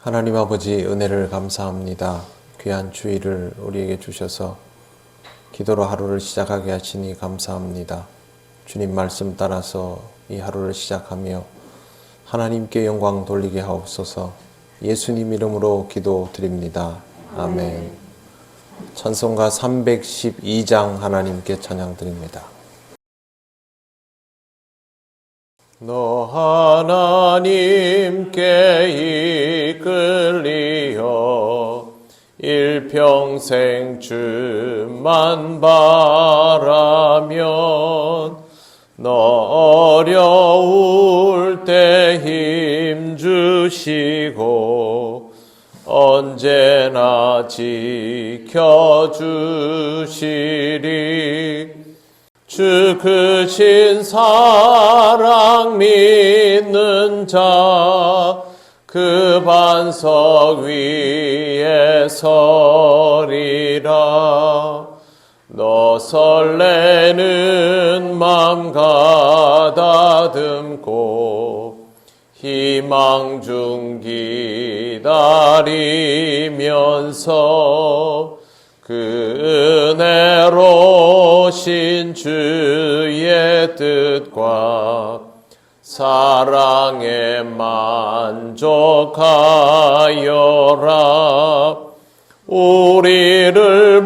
하나님 아버지 은혜를 감사합니다. 귀한 주일을 우리에게 주셔서 기도로 하루를 시작하게 하시니 감사합니다. 주님 말씀 따라서 이 하루를 시작하며 하나님께 영광 돌리게 하옵소서. 예수님 이름으로 기도드립니다. 아멘. 찬송가 312장 하나님께 찬양드립니다. 너 하나님께 이끌리어 일평생 주만 바라면 너 어려울 때 힘 주시고 언제나 지켜주시리. 주 크신 사랑 믿는 자 그 반석 위에 서리라. 너 설레는 맘 가다듬고 희망 중 기다리면서 그 은혜로신 주의 뜻과 사랑에 만족하여라. 우리를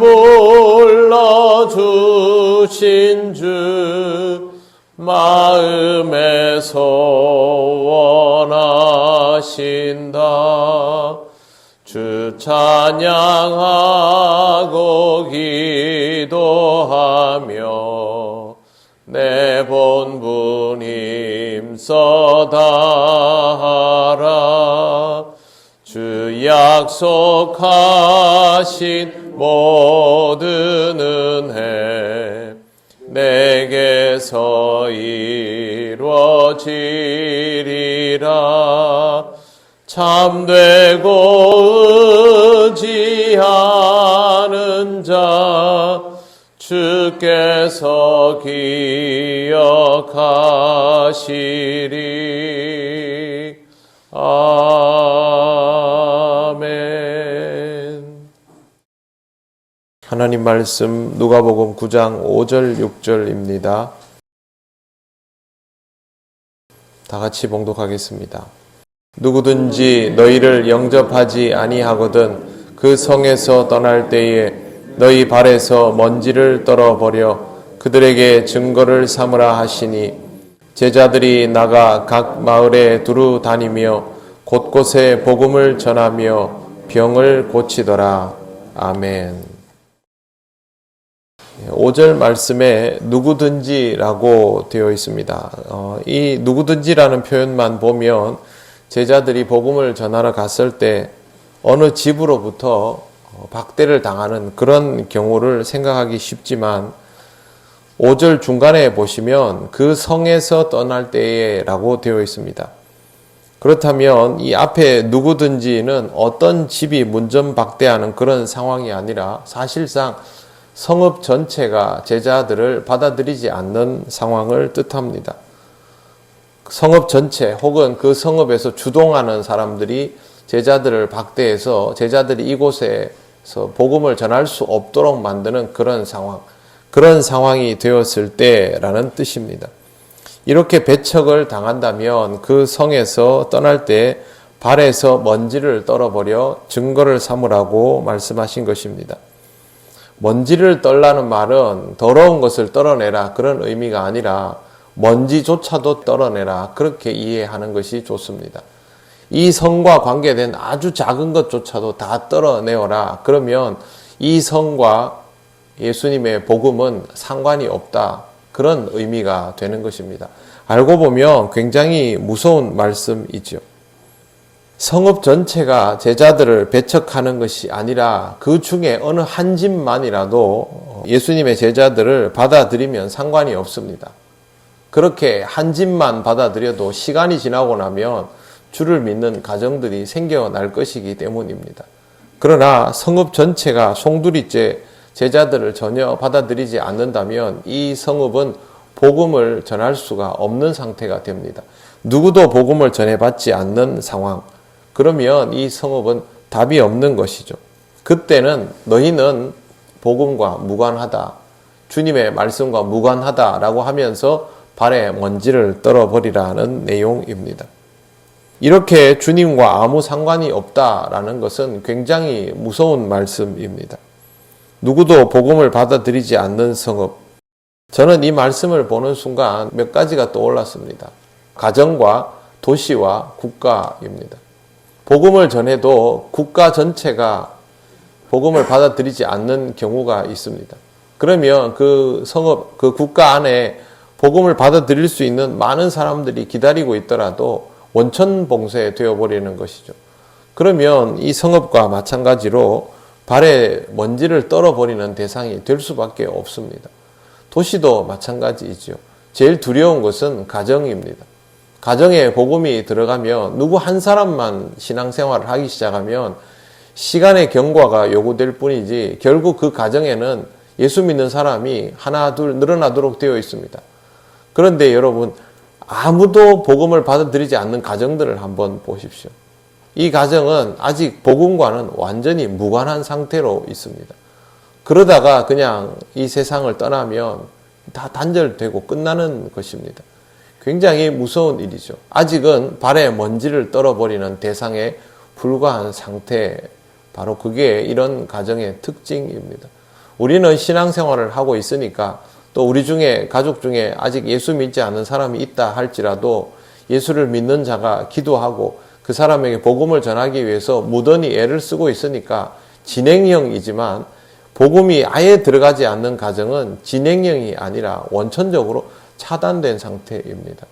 불러주신 주 마음에서 원하신다. 주 찬양하고 기도하며 내 본분 힘써 다하라. 주 약속하신 모든 은혜 내게서 이루어지리라. 참되고 의지하는 자 주께서 기억하시리. 아멘. 하나님 말씀 누가복음 9장 5절 6절입니다. 다 같이 봉독하겠습니다. 누구든지 너희를 영접하지 아니하거든 그 성에서 떠날 때에 너희 발에서 먼지를 떨어버려 그들에게 증거를 삼으라 하시니 제자들이 나가 각 마을에 두루 다니며 곳곳에 복음을 전하며 병을 고치더라. 아멘. 5절 말씀에 누구든지라고 되어 있습니다. 이 누구든지라는 표현만 보면 제자들이 복음을 전하러 갔을 때 어느 집으로부터 박대를 당하는 그런 경우를 생각하기 쉽지만 5절 중간에 보시면 그 성에서 떠날 때에 라고 되어 있습니다. 그렇다면 이 앞에 누구든지는 어떤 집이 문전박대하는 그런 상황이 아니라 사실상 성읍 전체가 제자들을 받아들이지 않는 상황을 뜻합니다. 성읍 전체 혹은 그 성읍에서 주동하는 사람들이 제자들을 박대해서 제자들이 이곳에서 복음을 전할 수 없도록 만드는 그런 상황이 되었을 때라는 뜻입니다. 이렇게 배척을 당한다면 그 성에서 떠날 때 발에서 먼지를 떨어버려 증거를 삼으라고 말씀하신 것입니다. 먼지를 떨라는 말은 더러운 것을 떨어내라 그런 의미가 아니라 먼지조차도 떨어내라 그렇게 이해하는 것이 좋습니다. 이 성과 관계된 아주 작은 것조차도 다 떨어내어라. 그러면 이 성과 예수님의 복음은 상관이 없다. 그런 의미가 되는 것입니다. 알고 보면 굉장히 무서운 말씀이죠. 성읍 전체가 제자들을 배척하는 것이 아니라 그 중에 어느 한 집만이라도 예수님의 제자들을 받아들이면 상관이 없습니다. 그렇게 한 집만 받아들여도 시간이 지나고 나면 주를 믿는 가정들이 생겨날 것이기 때문입니다. 그러나 성읍 전체가 송두리째 제자들을 전혀 받아들이지 않는다면 이 성읍은 복음을 전할 수가 없는 상태가 됩니다. 누구도 복음을 전해받지 않는 상황, 그러면 이 성읍은 답이 없는 것이죠. 그때는 너희는 복음과 무관하다, 주님의 말씀과 무관하다라고 하면서 발에 먼지를 떨어버리라는 내용입니다. 이렇게 주님과 아무 상관이 없다라는 것은 굉장히 무서운 말씀입니다. 누구도 복음을 받아들이지 않는 성읍. 저는 이 말씀을 보는 순간 몇 가지가 떠올랐습니다. 가정과 도시와 국가입니다. 복음을 전해도 국가 전체가 복음을 받아들이지 않는 경우가 있습니다. 그러면 그 성읍, 그 국가 안에 복음을 받아들일 수 있는 많은 사람들이 기다리고 있더라도 원천 봉쇄 되어버리는 것이죠. 그러면 이 성읍과 마찬가지로 발에 먼지를 떨어버리는 대상이 될 수밖에 없습니다. 도시도 마찬가지이죠. 제일 두려운 것은 가정입니다. 가정에 복음이 들어가면 누구 한 사람만 신앙생활을 하기 시작하면 시간의 경과가 요구될 뿐이지 결국 그 가정에는 예수 믿는 사람이 하나 둘 늘어나도록 되어 있습니다. 그런데 여러분, 아무도 복음을 받아들이지 않는 가정들을 한번 보십시오. 이 가정은 아직 복음과는 완전히 무관한 상태로 있습니다. 그러다가 그냥 이 세상을 떠나면 다 단절되고 끝나는 것입니다. 굉장히 무서운 일이죠. 아직은 발에 먼지를 떨어버리는 대상에 불과한 상태, 바로 그게 이런 가정의 특징입니다. 우리는 신앙생활을 하고 있으니까 또 우리 중에 가족 중에 아직 예수 믿지 않는 사람이 있다 할지라도 예수를 믿는 자가 기도하고 그 사람에게 복음을 전하기 위해서 무던히 애를 쓰고 있으니까 진행형이지만 복음이 아예 들어가지 않는 가정은 진행형이 아니라 원천적으로 차단된 상태입니다.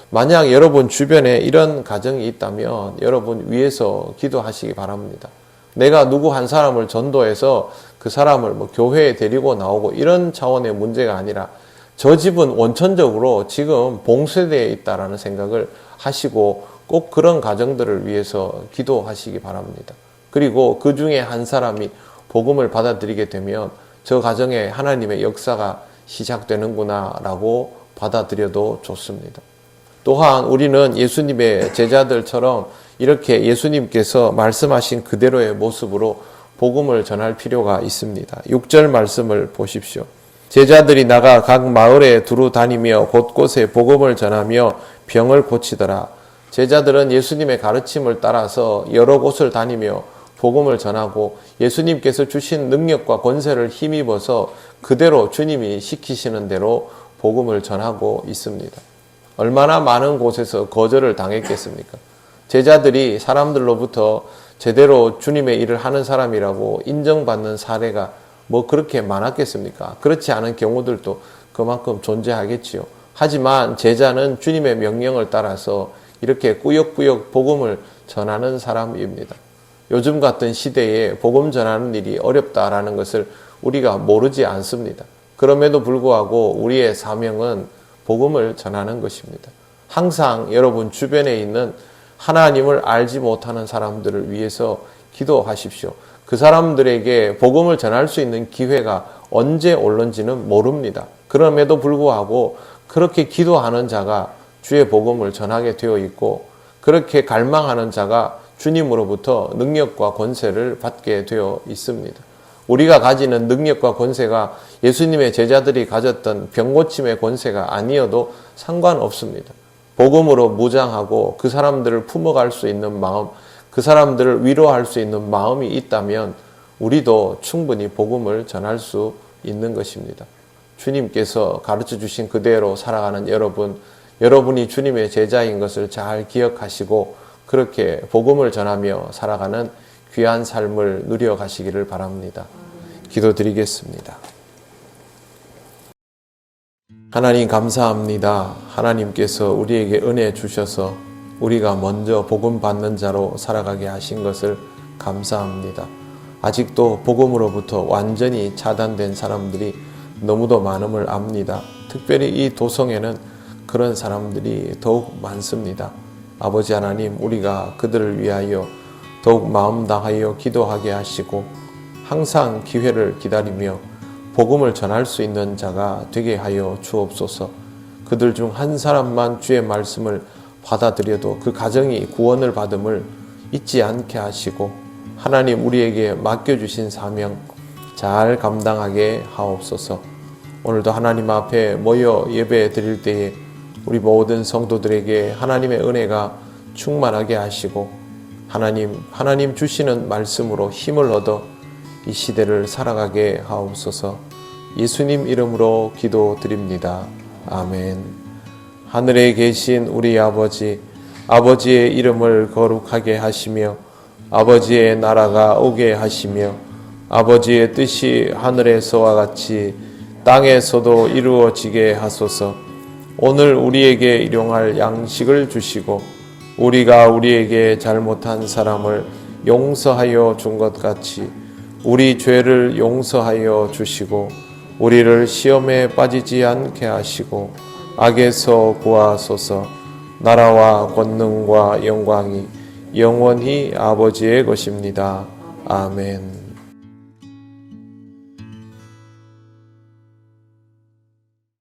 만약 여러분 주변에 이런 가정이 있다면 여러분 위에서 기도하시기 바랍니다. 내가 누구 한 사람을 전도해서 그 사람을 교회에 데리고 나오고 이런 차원의 문제가 아니라 저 집은 원천적으로 지금 봉쇄되어 있다라는 생각을 하시고 꼭 그런 가정들을 위해서 기도하시기 바랍니다. 그리고 그 중에 한 사람이 복음을 받아들이게 되면 저 가정에 하나님의 역사가 시작되는구나 라고 받아들여도 좋습니다. 또한 우리는 예수님의 제자들처럼 이렇게 예수님께서 말씀하신 그대로의 모습으로 복음을 전할 필요가 있습니다. 6절 말씀을 보십시오. 제자들이 나가 각 마을에 두루 다니며 곳곳에 복음을 전하며 병을 고치더라. 제자들은 예수님의 가르침을 따라서 여러 곳을 다니며 복음을 전하고 예수님께서 주신 능력과 권세를 힘입어서 그대로 주님이 시키시는 대로 복음을 전하고 있습니다. 얼마나 많은 곳에서 거절을 당했겠습니까? 제자들이 사람들로부터 제대로 주님의 일을 하는 사람이라고 인정받는 사례가 뭐 그렇게 많았겠습니까? 그렇지 않은 경우들도 그만큼 존재하겠지요. 하지만 제자는 주님의 명령을 따라서 이렇게 꾸역꾸역 복음을 전하는 사람입니다. 요즘 같은 시대에 복음 전하는 일이 어렵다라는 것을 우리가 모르지 않습니다. 그럼에도 불구하고 우리의 사명은 복음을 전하는 것입니다. 항상 여러분 주변에 있는 하나님을 알지 못하는 사람들을 위해서 기도하십시오. 그 사람들에게 복음을 전할 수 있는 기회가 언제 올는지는 모릅니다. 그럼에도 불구하고 그렇게 기도하는 자가 주의 복음을 전하게 되어 있고 그렇게 갈망하는 자가 주님으로부터 능력과 권세를 받게 되어 있습니다. 우리가 가지는 능력과 권세가 예수님의 제자들이 가졌던 병고침의 권세가 아니어도 상관없습니다. 복음으로 무장하고 그 사람들을 품어갈 수 있는 마음, 그 사람들을 위로할 수 있는 마음이 있다면 우리도 충분히 복음을 전할 수 있는 것입니다. 주님께서 가르쳐 주신 그대로 살아가는 여러분, 여러분이 주님의 제자인 것을 잘 기억하시고 그렇게 복음을 전하며 살아가는 귀한 삶을 누려가시기를 바랍니다. 기도드리겠습니다. 하나님 감사합니다. 하나님께서 우리에게 은혜 주셔서 우리가 먼저 복음 받는 자로 살아가게 하신 것을 감사합니다. 아직도 복음으로부터 완전히 차단된 사람들이 너무도 많음을 압니다. 특별히 이 도성에는 그런 사람들이 더욱 많습니다. 아버지 하나님, 우리가 그들을 위하여 더욱 마음 다하여 기도하게 하시고 항상 기회를 기다리며 복음을 전할 수 있는 자가 되게 하여 주옵소서. 그들 중 한 사람만 주의 말씀을 받아들여도 그 가정이 구원을 받음을 잊지 않게 하시고 하나님 우리에게 맡겨주신 사명 잘 감당하게 하옵소서. 오늘도 하나님 앞에 모여 예배 드릴 때에 우리 모든 성도들에게 하나님의 은혜가 충만하게 하시고 하나님 주시는 말씀으로 힘을 얻어 이 시대를 살아가게 하옵소서. 예수님 이름으로 기도드립니다. 아멘. 하늘에 계신 우리 아버지의 이름을 거룩하게 하시며 아버지의 나라가 오게 하시며 아버지의 뜻이 하늘에서와 같이 땅에서도 이루어지게 하소서. 오늘 우리에게 일용할 양식을 주시고 우리가 우리에게 잘못한 사람을 용서하여 준 것 같이 우리 죄를 용서하여 주시고 우리를 시험에 빠지지 않게 하시고 악에서 구하소서. 나라와 권능과 영광이 영원히 아버지의 것입니다. 아멘.